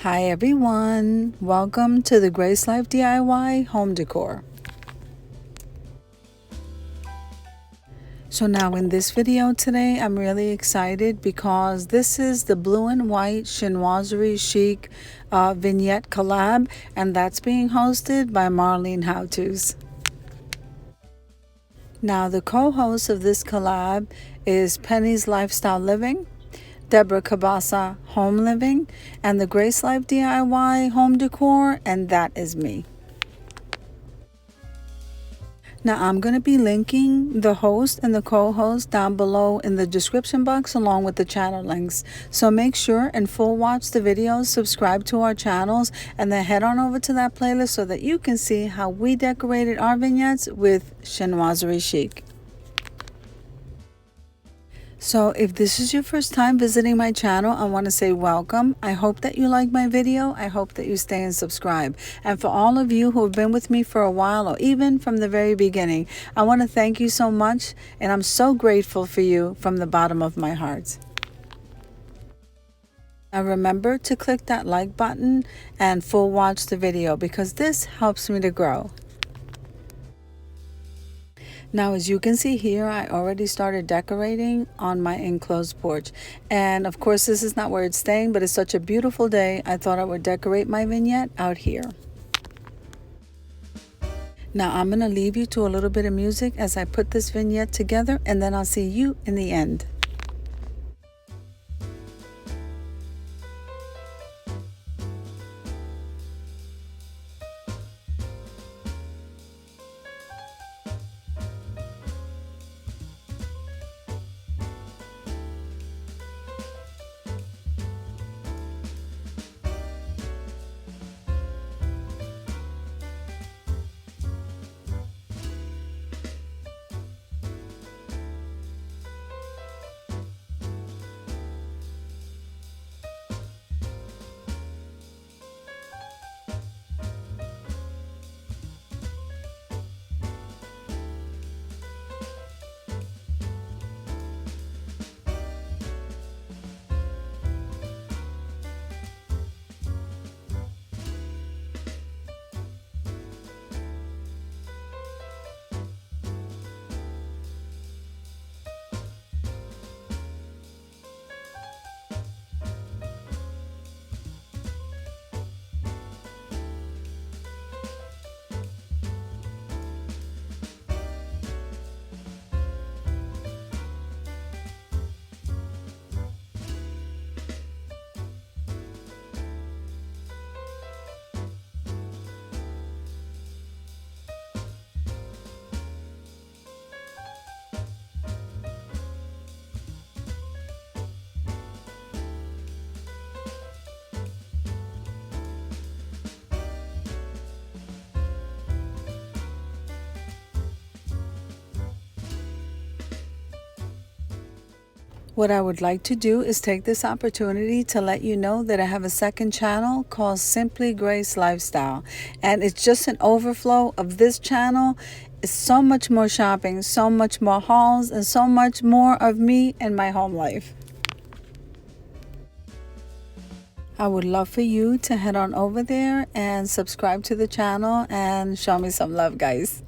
Hi everyone, welcome to the Grace Life DIY Home Decor. So now in this video today, I'm really excited because this is the blue and white Chinoiserie Chic Vignette collab, and that's being hosted by Marlene How-Tos. Now the co-host of this collab is Penny's Lifestyle Living, Deborah Cabasa Home Living, and the Grace Life DIY Home Decor, and that is me. Now I'm going to be linking the host and the co-host down below in the description box along with the channel links. So make sure and full watch the videos, subscribe to our channels, and then head on over to that playlist so that you can see how we decorated our vignettes with Chinoiserie Chic. So if this is your first time visiting my channel, I want to say welcome. I hope that you like my video. I hope that you stay and subscribe. And for all of you who have been with me for a while or even from the very beginning, I want to thank you so much, and I'm so grateful for you from the bottom of my heart. Now remember to click that like button and full watch the video because this helps me to grow. Now, as you can see here, I already started decorating on my enclosed porch. And of course, this is not where it's staying, but it's such a beautiful day, I thought I would decorate my vignette out here. Now, I'm going to leave you to a little bit of music as I put this vignette together, and then I'll see you in the end. What I would like to do is take this opportunity to let you know that I have a second channel called Simply Grace Lifestyle, and it's just an overflow of this channel. It's so much more shopping, so much more hauls, and so much more of me and my home life. I would love for you to head on over there and subscribe to the channel and show me some love, guys.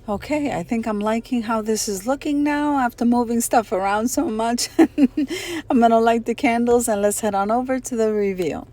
Okay, I think I'm liking how this is looking now after moving stuff around so much. I'm gonna light the candles and let's head on over to the reveal.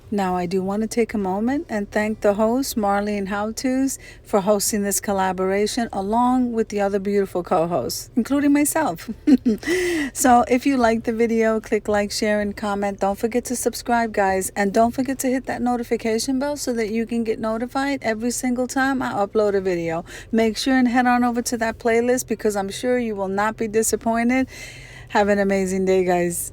Now, I do want to take a moment and thank the host, Marlene How-Tos, for hosting this collaboration along with the other beautiful co-hosts, including myself. So if you like the video, click like, share, and comment. Don't forget to subscribe, guys. And don't forget to hit that notification bell so that you can get notified every single time I upload a video. Make sure and head on over to that playlist because I'm sure you will not be disappointed. Have an amazing day, guys.